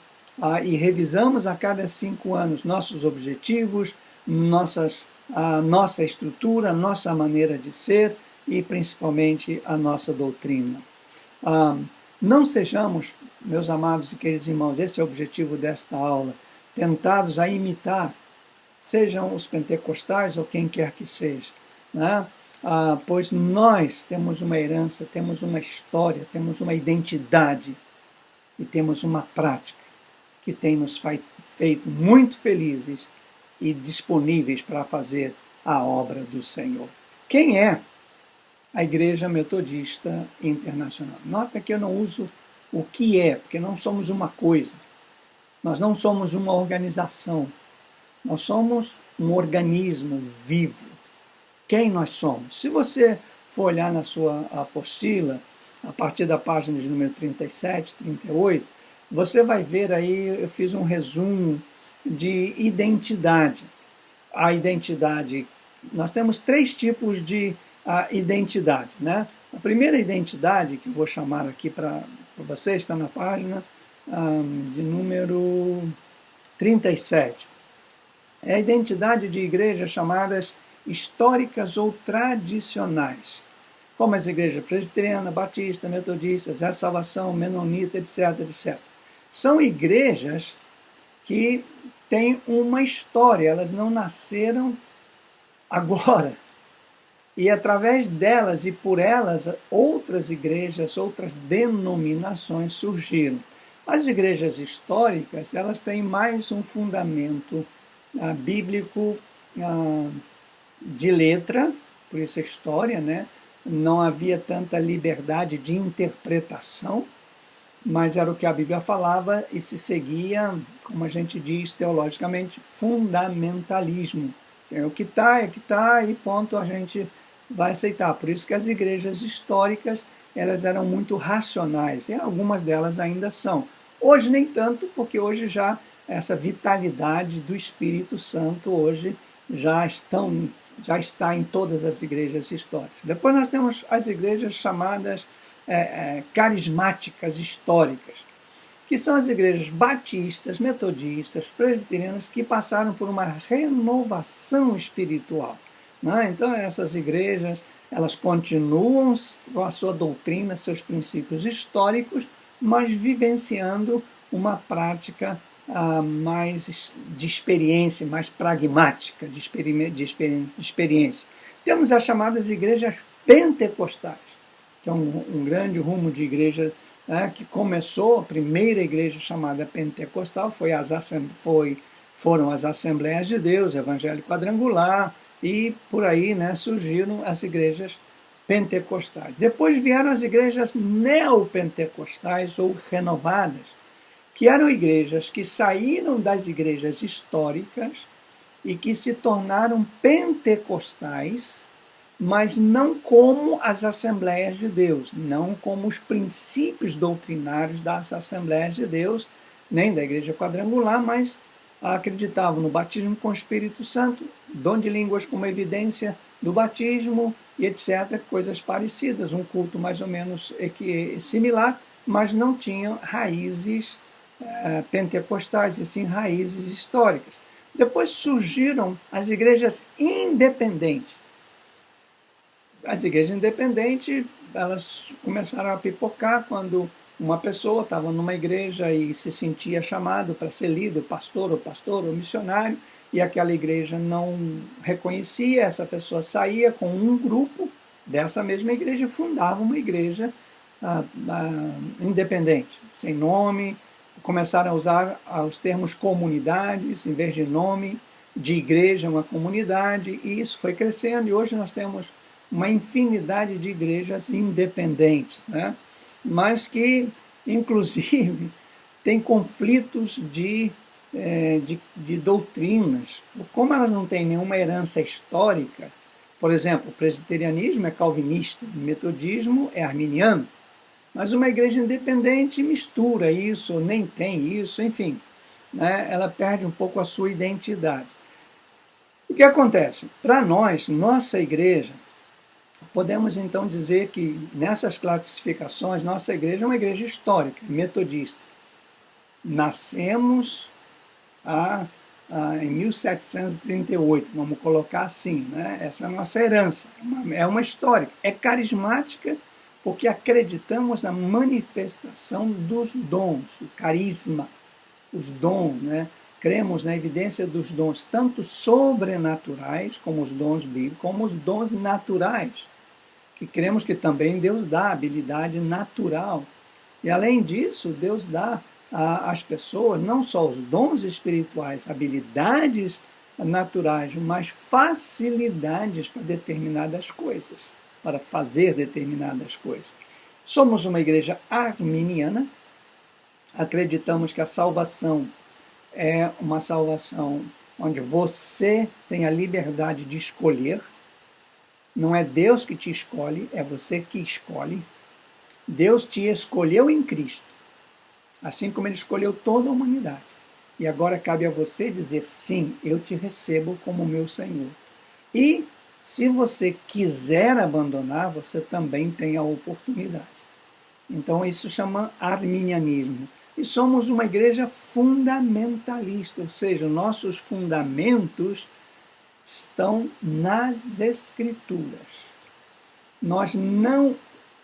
e revisamos a cada 5 anos nossos objetivos, nossa estrutura, nossa maneira de ser e principalmente a nossa doutrina. Não sejamos, meus amados e queridos irmãos, esse é o objetivo desta aula, tentados a imitar, sejam os pentecostais ou quem quer que seja, né? Pois nós temos uma herança, temos uma história, temos uma identidade e temos uma prática que tem nos feito muito felizes e disponíveis para fazer a obra do Senhor. Quem é a Igreja Metodista Internacional? Nota que eu não uso o que é, porque não somos uma coisa. Nós não somos uma organização. Nós somos um organismo vivo. Quem nós somos? Se você for olhar na sua apostila, a partir da página de número 37, 38, você vai ver aí, eu fiz um resumo de identidade. A identidade, nós temos 3 tipos de identidade, né? A primeira identidade, que eu vou chamar aqui para você, está na página de número 37. É a identidade de igrejas chamadas históricas ou tradicionais, como as igrejas presbiteriana, batista, metodista, Zé Salvação, menonita, etc, etc. São igrejas que têm uma história, elas não nasceram agora. E através delas e por elas, outras igrejas, outras denominações surgiram. As igrejas históricas, elas têm mais um fundamento bíblico de letra, por isso a história, né? Não havia tanta liberdade de interpretação, mas era o que a Bíblia falava e se seguia, como a gente diz teologicamente, fundamentalismo. É o que está, e ponto, a gente vai aceitar. Por isso que as igrejas históricas, elas eram muito racionais, e algumas delas ainda são. Hoje nem tanto, porque hoje já essa vitalidade do Espírito Santo hoje já está em todas as igrejas históricas. Depois nós temos as igrejas chamadas carismáticas históricas, que são as igrejas batistas, metodistas, presbiterianas, que passaram por uma renovação espiritual, né? Então essas igrejas, elas continuam com a sua doutrina, seus princípios históricos, mas vivenciando uma prática mais de experiência, mais pragmática de experiência. Temos as chamadas igrejas pentecostais, que é um grande rumo de igreja, que começou, a primeira igreja chamada pentecostal foram as Assembleias de Deus, Evangelho Quadrangular, e por aí, né, surgiram as igrejas pentecostais. Depois vieram as igrejas neopentecostais ou renovadas, que eram igrejas que saíram das igrejas históricas e que se tornaram pentecostais, mas não como as Assembleias de Deus, não como os princípios doutrinários das Assembleias de Deus, nem da Igreja Quadrangular, mas acreditavam no batismo com o Espírito Santo, dom de línguas como evidência do batismo e etc., coisas parecidas, um culto mais ou menos similar, mas não tinham raízes pentecostais, e sim raízes históricas. Depois surgiram as igrejas independentes. As igrejas independentes elas começaram a pipocar quando uma pessoa estava numa igreja e se sentia chamado para ser líder, pastor ou missionário, e aquela igreja não reconhecia, essa pessoa saía com um grupo dessa mesma igreja e fundava uma igreja independente, sem nome, começaram a usar os termos comunidades, em vez de nome de igreja, uma comunidade, e isso foi crescendo, e hoje nós temos uma infinidade de igrejas independentes, né? Mas que, inclusive, tem conflitos de doutrinas. Como elas não têm nenhuma herança histórica, por exemplo, o presbiterianismo é calvinista, o metodismo é arminiano, mas uma igreja independente mistura isso, nem tem isso, enfim, né? Ela perde um pouco a sua identidade. O que acontece? Para nós, nossa igreja, podemos então dizer que nessas classificações, nossa igreja é uma igreja histórica, metodista. Nascemos em 1738, vamos colocar assim, né? Essa é a nossa herança, é uma histórica, é carismática, porque acreditamos na manifestação dos dons, o carisma, os dons, né? Cremos na evidência dos dons, tanto sobrenaturais, como os dons bíblicos, como os dons naturais, que cremos que também Deus dá habilidade natural. E além disso, Deus dá às pessoas não só os dons espirituais, habilidades naturais, mas facilidades para determinadas coisas, para fazer determinadas coisas. Somos uma igreja arminiana, acreditamos que a salvação é uma salvação onde você tem a liberdade de escolher, não é Deus que te escolhe, é você que escolhe. Deus te escolheu em Cristo, assim como Ele escolheu toda a humanidade. E agora cabe a você dizer, sim, eu te recebo como meu Senhor. E se você quiser abandonar, você também tem a oportunidade. Então isso chama arminianismo. E somos uma igreja fundamentalista, ou seja, nossos fundamentos estão nas Escrituras. Nós não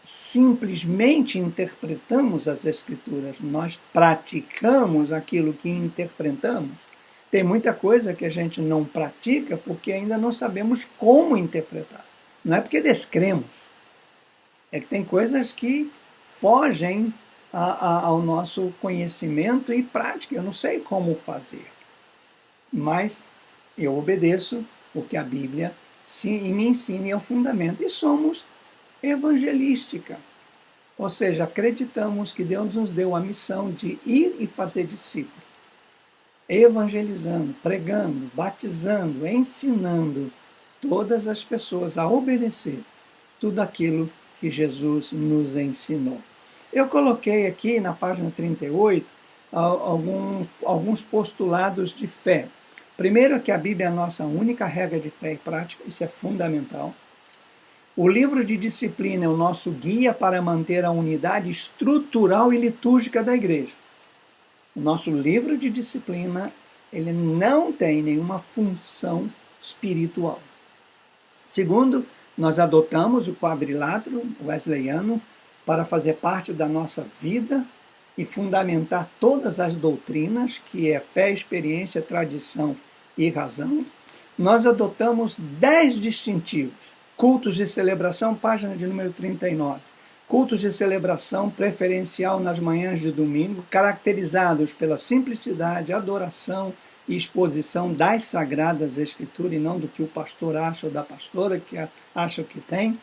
simplesmente interpretamos as Escrituras, nós praticamos aquilo que interpretamos. Tem muita coisa que a gente não pratica porque ainda não sabemos como interpretar. Não é porque descremos. É que tem coisas que fogem ao nosso conhecimento e prática. Eu não sei como fazer. Mas eu obedeço o que a Bíblia me ensina e é o fundamento. E somos evangelística. Ou seja, acreditamos que Deus nos deu a missão de ir e fazer discípulos. Evangelizando, pregando, batizando, ensinando todas as pessoas a obedecer tudo aquilo que Jesus nos ensinou. Eu coloquei aqui na página 38 alguns postulados de fé. Primeiro, que a Bíblia é a nossa única regra de fé e prática, isso é fundamental. O livro de disciplina é o nosso guia para manter a unidade estrutural e litúrgica da igreja. O nosso livro de disciplina, ele não tem nenhuma função espiritual. Segundo, nós adotamos o quadrilátero wesleyano para fazer parte da nossa vida e fundamentar todas as doutrinas, que é fé, experiência, tradição e razão. Nós adotamos 10 distintivos. Cultos de celebração, página de número 39. Cultos de celebração preferencial nas manhãs de domingo, caracterizados pela simplicidade, adoração e exposição das Sagradas Escrituras, e não do que o pastor acha ou da pastora que acha que tem.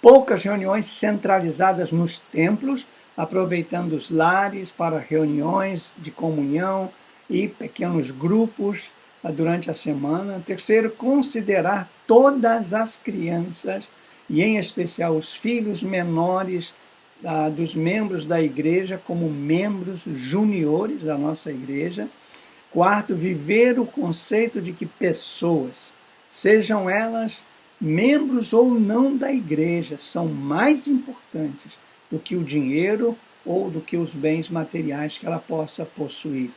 Poucas reuniões centralizadas nos templos, aproveitando os lares para reuniões de comunhão e pequenos grupos durante a semana. Terceiro, considerar todas as crianças, e em especial os filhos menores dos membros da igreja, como membros juniores da nossa igreja. Quarto, viver o conceito de que pessoas, sejam elas membros ou não da igreja, são mais importantes do que o dinheiro ou do que os bens materiais que ela possa possuir.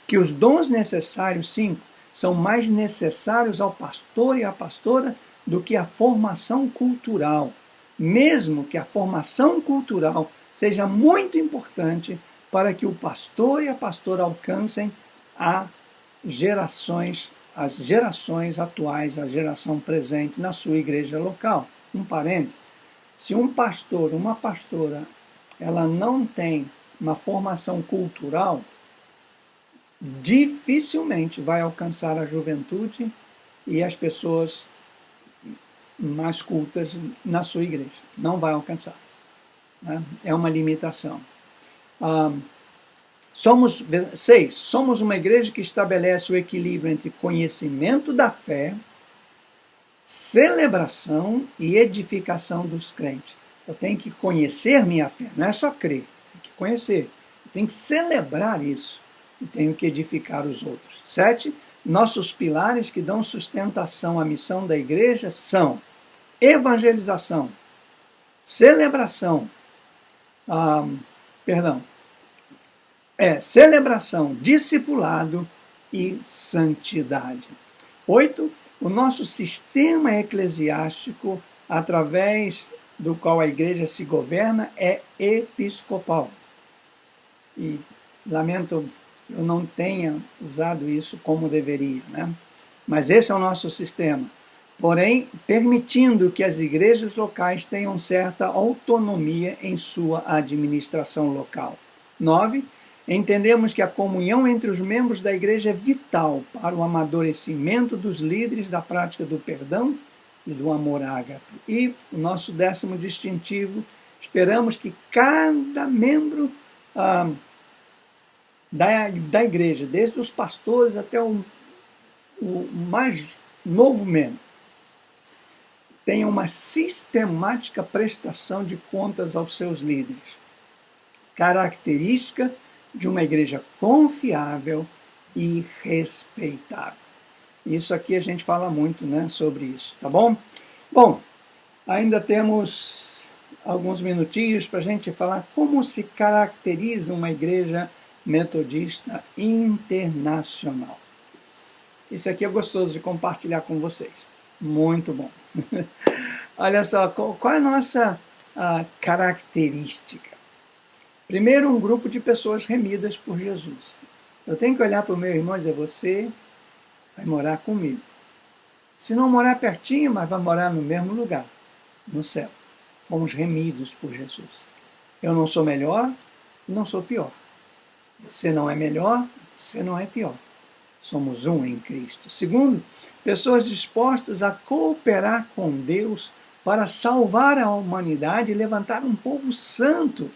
Que os dons necessários, sim, são mais necessários ao pastor e à pastora do que a formação cultural. mesmo que a formação cultural seja muito importante para que o pastor e a pastora alcancem as gerações atuais, a geração presente na sua igreja local. Um parênteses, se um pastor, uma pastora, ela não tem uma formação cultural, dificilmente vai alcançar a juventude e as pessoas mais cultas na sua igreja. Não vai alcançar. Né? É uma limitação. 6. Somos uma igreja que estabelece o equilíbrio entre conhecimento da fé, celebração e edificação dos crentes. Eu tenho que conhecer minha fé, não é só crer, tem que conhecer. Eu tenho que celebrar isso e tenho que edificar os outros. 7. Nossos pilares que dão sustentação à missão da igreja são evangelização, celebração, celebração, discipulado e santidade. 8. O nosso sistema eclesiástico, através do qual a igreja se governa, é episcopal. E lamento que eu não tenha usado isso como deveria, né? Mas esse é o nosso sistema. Porém, permitindo que as igrejas locais tenham certa autonomia em sua administração local. 9. Entendemos que a comunhão entre os membros da igreja é vital para o amadurecimento dos líderes da prática do perdão e do amor ágape. E o nosso 10º distintivo, esperamos que cada membro da igreja, desde os pastores até o mais novo membro, tenha uma sistemática prestação de contas aos seus líderes. Característica de uma igreja confiável e respeitável. Isso aqui a gente fala muito, né, sobre isso, tá bom? Bom, ainda temos alguns minutinhos para a gente falar como se caracteriza uma igreja metodista internacional. Isso aqui é gostoso de compartilhar com vocês. Muito bom. Olha só, qual é a nossa característica? Primeiro, um grupo de pessoas remidas por Jesus. Eu tenho que olhar para o meu irmão e dizer, você vai morar comigo. Se não morar pertinho, mas vai morar no mesmo lugar, no céu. Fomos remidos por Jesus. Eu não sou melhor e não sou pior. Você não é melhor, você não é pior. Somos um em Cristo. Segundo, pessoas dispostas a cooperar com Deus para salvar a humanidade e levantar um povo santo.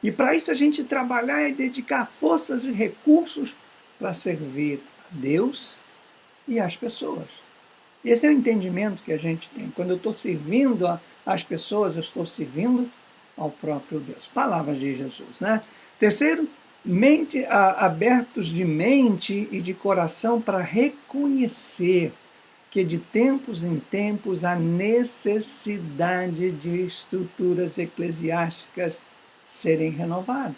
E para isso a gente trabalhar e dedicar forças e recursos para servir a Deus e as pessoas. Esse é o entendimento que a gente tem. Quando eu estou servindo as pessoas, eu estou servindo ao próprio Deus. Palavras de Jesus, né? Terceiro, abertos de mente e de coração para reconhecer que de tempos em tempos há necessidade de estruturas eclesiásticas serem renovadas.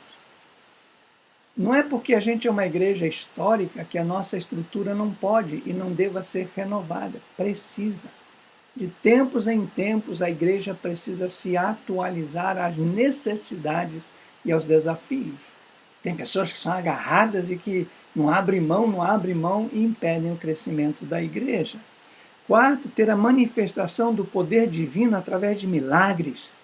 Não é porque a gente é uma igreja histórica que a nossa estrutura não pode e não deva ser renovada. Precisa. De tempos em tempos a igreja precisa se atualizar às necessidades e aos desafios. Tem pessoas que são agarradas e que não abrem mão e impedem o crescimento da igreja. Quarto, ter a manifestação do poder divino através de milagres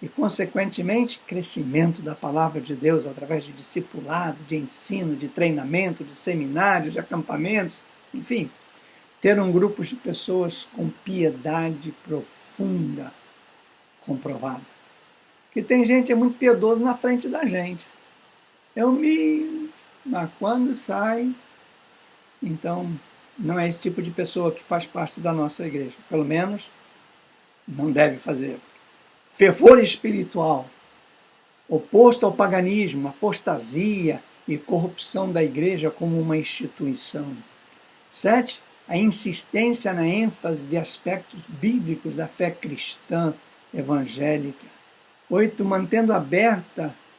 e, consequentemente, crescimento da palavra de Deus através de discipulado, de ensino, de treinamento, de seminários, de acampamentos, enfim. Ter um grupo de pessoas com piedade profunda, comprovada. Porque tem gente que é muito piedoso na frente da gente. Mas quando sai, então não é esse tipo de pessoa que faz parte da nossa igreja. Pelo menos não deve fazer. Fervor espiritual, oposto ao paganismo, apostasia e corrupção da igreja como uma instituição. 7. A insistência na ênfase de aspectos bíblicos da fé cristã evangélica. 8. Mantendo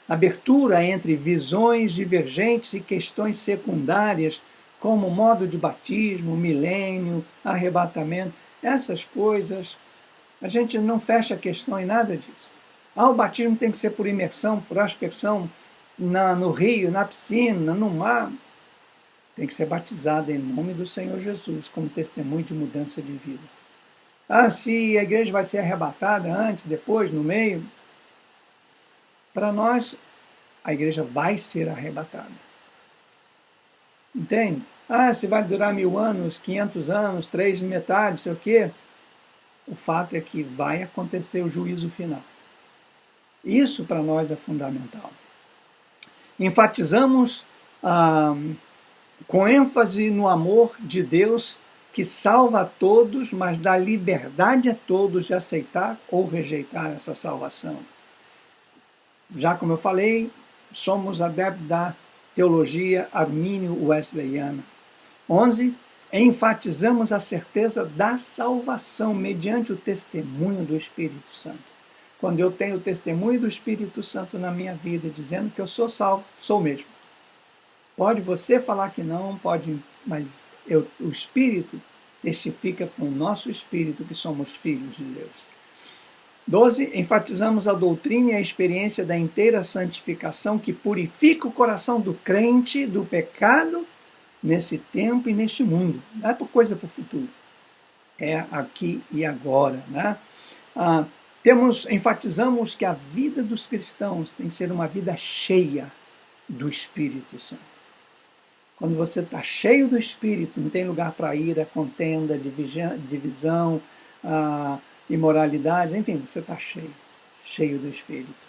abertura entre visões divergentes e questões secundárias, como modo de batismo, milênio, arrebatamento. Essas coisas A gente não fecha a questão em nada disso. O batismo tem que ser por imersão, por aspersão, no rio, na piscina, no mar. Tem que ser batizado em nome do Senhor Jesus, como testemunho de mudança de vida. Se a igreja vai ser arrebatada antes, depois, no meio, para nós, a igreja vai ser arrebatada. Entende? Se vai durar 1000 anos, 500 anos, 3 metade, sei o quê. O fato é que vai acontecer o juízo final. Isso para nós é fundamental. Enfatizamos com ênfase no amor de Deus que salva a todos, mas dá liberdade a todos de aceitar ou rejeitar essa salvação. Já como eu falei, somos adeptos da teologia armínio-wesleyana. 11. Enfatizamos a certeza da salvação mediante o testemunho do Espírito Santo. Quando eu tenho o testemunho do Espírito Santo na minha vida, dizendo que eu sou salvo, sou mesmo. Pode você falar que não, pode, mas o Espírito testifica com o nosso Espírito que somos filhos de Deus. 12. Enfatizamos a doutrina e a experiência da inteira santificação que purifica o coração do crente do pecado nesse tempo e neste mundo. Não é por coisa para o futuro. É aqui e agora. Né? Enfatizamos que a vida dos cristãos tem que ser uma vida cheia do Espírito Santo. Quando você está cheio do Espírito, não tem lugar para ira, contenda, divisão, imoralidade, enfim, você está cheio do Espírito.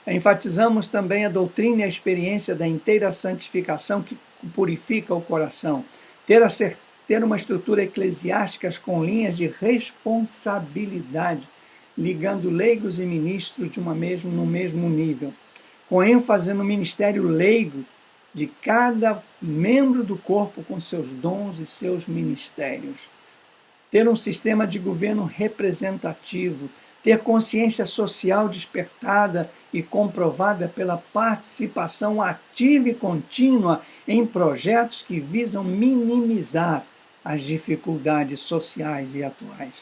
Enfatizamos também a doutrina e a experiência da inteira santificação que purifica o coração. Ter uma estrutura eclesiástica com linhas de responsabilidade, ligando leigos e ministros no mesmo nível, com ênfase no ministério leigo de cada membro do corpo com seus dons e seus ministérios. Ter um sistema de governo representativo, ter consciência social despertada e comprovada pela participação ativa e contínua em projetos que visam minimizar as dificuldades sociais e atuais.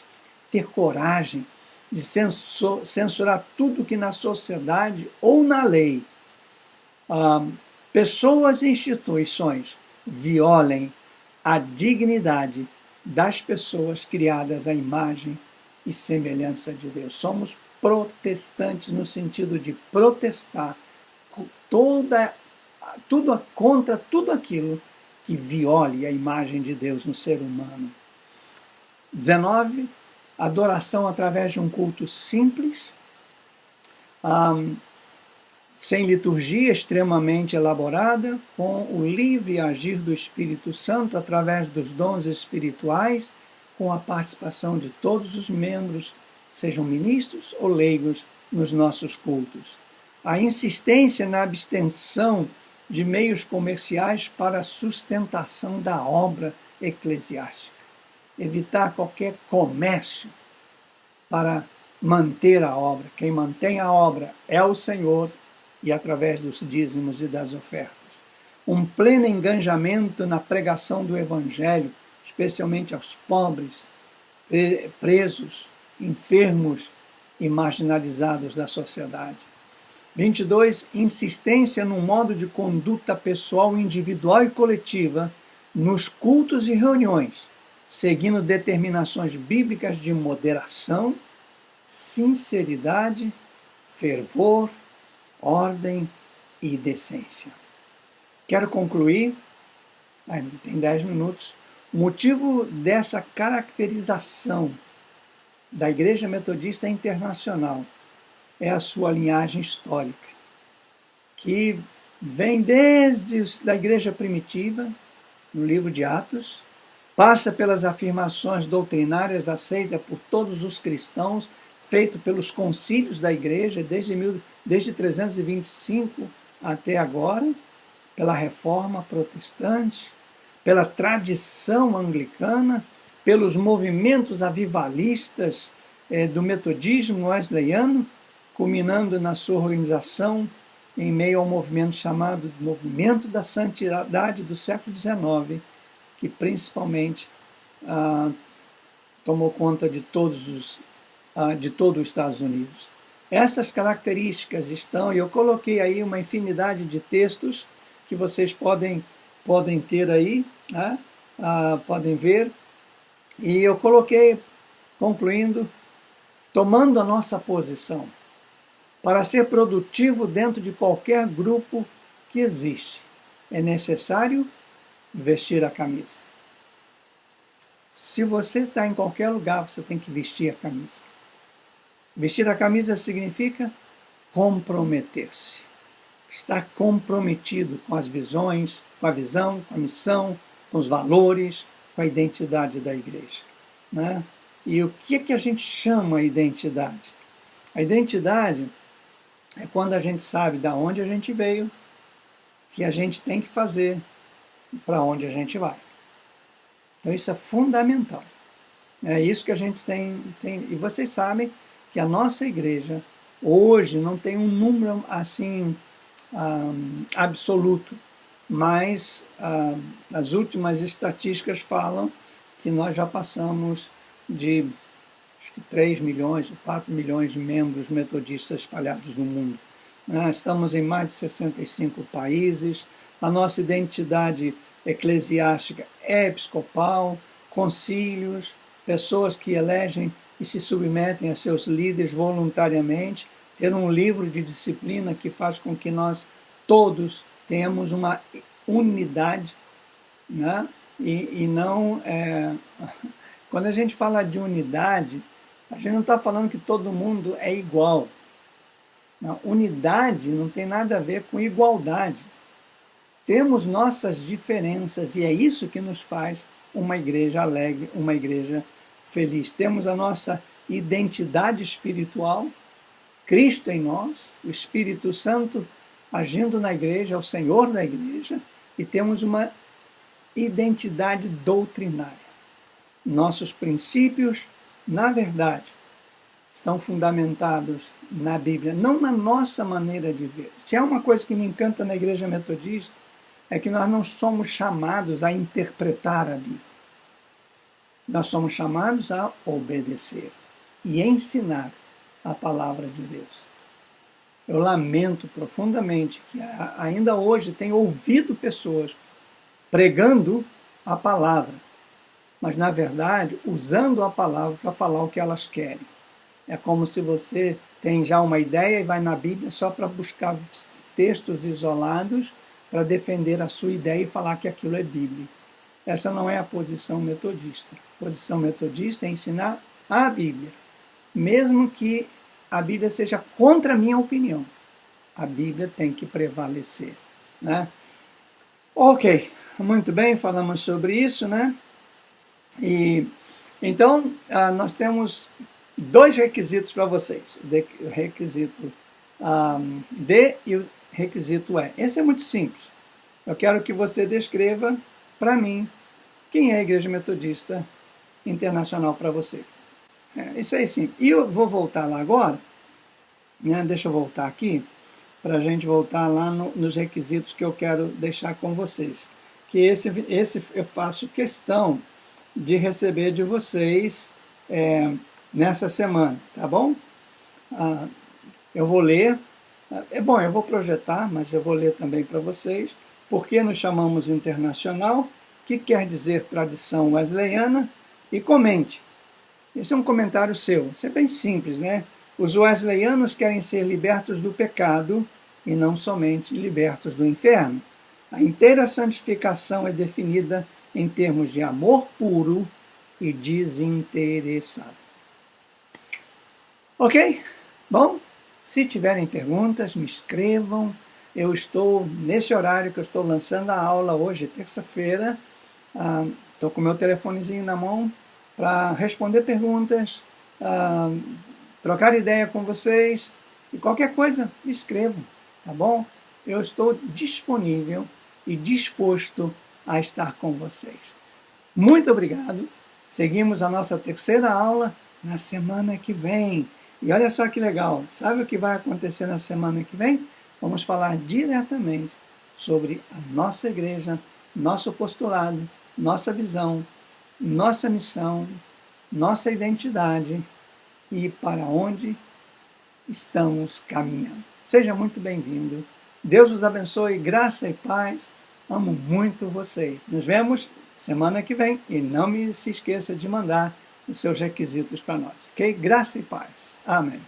Ter coragem de censurar tudo que na sociedade ou na lei pessoas e instituições violem a dignidade das pessoas criadas à imagem e semelhança de Deus. Somos protestantes no sentido de protestar contra tudo aquilo que viole a imagem de Deus no ser humano. 19. Adoração através de um culto simples, sem liturgia extremamente elaborada, com o livre agir do Espírito Santo através dos dons espirituais, com a participação de todos os membros, sejam ministros ou leigos, nos nossos cultos. A insistência na abstenção de meios comerciais para a sustentação da obra eclesiástica. Evitar qualquer comércio para manter a obra. Quem mantém a obra é o Senhor, e através dos dízimos e das ofertas. Um pleno engajamento na pregação do Evangelho, especialmente aos pobres, presos, enfermos e marginalizados da sociedade. 22. Insistência no modo de conduta pessoal, individual e coletiva nos cultos e reuniões, seguindo determinações bíblicas de moderação, sinceridade, fervor, ordem e decência. Quero concluir, ainda tem 10 minutos, o motivo dessa caracterização da Igreja Metodista Internacional é a sua linhagem histórica, que vem desde a Igreja Primitiva, no livro de Atos, passa pelas afirmações doutrinárias aceitas por todos os cristãos, feito pelos concílios da Igreja desde 325 até agora, pela Reforma Protestante, pela tradição anglicana, pelos movimentos avivalistas do metodismo wesleyano, culminando na sua organização em meio ao movimento chamado Movimento da Santidade do século XIX, que principalmente tomou conta de todos os de todo os Estados Unidos. Essas características estão, e eu coloquei aí uma infinidade de textos que vocês podem ter aí, né? Podem ver, e eu coloquei, concluindo, tomando a nossa posição, para ser produtivo dentro de qualquer grupo que existe, é necessário vestir a camisa. Se você está em qualquer lugar, você tem que vestir a camisa. Vestir a camisa significa comprometer-se. Estar comprometido com as visões, com a visão, com a missão, com os valores, com a identidade da igreja, né? E o que a gente chama a identidade? A identidade é quando a gente sabe de onde a gente veio, o que a gente tem que fazer, para onde a gente vai. Então isso é fundamental. É isso que a gente tem. E vocês sabem que a nossa igreja hoje não tem um número assim absoluto, mas as últimas estatísticas falam que nós já passamos de acho que 3 milhões ou 4 milhões de membros metodistas espalhados no mundo. Estamos em mais de 65 países, a nossa identidade eclesiástica é episcopal, concílios, pessoas que elegem e se submetem a seus líderes voluntariamente, ter um livro de disciplina que faz com que nós todos tenhamos uma unidade, né? E não... Quando a gente fala de unidade, a gente não está falando que todo mundo é igual. Não, unidade não tem nada a ver com igualdade. Temos nossas diferenças e é isso que nos faz uma igreja alegre, uma igreja feliz. Temos a nossa identidade espiritual, Cristo em nós, o Espírito Santo agindo na igreja, é o Senhor da igreja, e temos uma identidade doutrinária. Nossos princípios, na verdade, estão fundamentados na Bíblia, não na nossa maneira de ver. Se há uma coisa que me encanta na igreja metodista, é que nós não somos chamados a interpretar a Bíblia. Nós somos chamados a obedecer e ensinar a palavra de Deus. Eu lamento profundamente que ainda hoje tenho ouvido pessoas pregando a palavra, mas, na verdade, usando a palavra para falar o que elas querem. É como se você tem já uma ideia e vai na Bíblia só para buscar textos isolados para defender a sua ideia e falar que aquilo é Bíblia. Essa não é a posição metodista. A posição metodista é ensinar a Bíblia. Mesmo que a Bíblia seja contra a minha opinião, a Bíblia tem que prevalecer, né? Ok, muito bem, falamos sobre isso, né? E então nós temos 2 requisitos para vocês, o requisito D e o requisito E. Esse é muito simples. Eu quero que você descreva para mim quem é a Igreja Metodista Internacional para você. Isso aí sim. E eu vou voltar lá agora, né? Deixa eu voltar aqui, para a gente voltar lá nos requisitos que eu quero deixar com vocês. Que esse eu faço questão de receber de vocês nessa semana, tá bom? Eu vou ler, eu vou projetar, mas eu vou ler também para vocês. Por que nos chamamos internacional? O que quer dizer tradição wesleyana? E comente. Esse é um comentário seu, isso é bem simples, né? Os wesleyanos querem ser libertos do pecado e não somente libertos do inferno. A inteira santificação é definida em termos de amor puro e desinteressado. Ok? Bom, se tiverem perguntas, me escrevam. Eu estou, nesse horário que eu estou lançando a aula hoje, terça-feira, estou com o meu telefonezinho na mão para responder perguntas, trocar ideia com vocês e qualquer coisa, me escrevam, tá bom? Eu estou disponível e disposto a estar com vocês. Muito obrigado. Seguimos a nossa terceira aula na semana que vem. E olha só que legal, sabe o que vai acontecer na semana que vem? Vamos falar diretamente sobre a nossa igreja, nosso postulado, nossa visão, nossa missão, nossa identidade e para onde estamos caminhando. Seja muito bem-vindo. Deus os abençoe, graça e paz. Amo muito você. Nos vemos semana que vem e não se esqueça de mandar os seus requisitos para nós, ok? Graça e paz. Amém.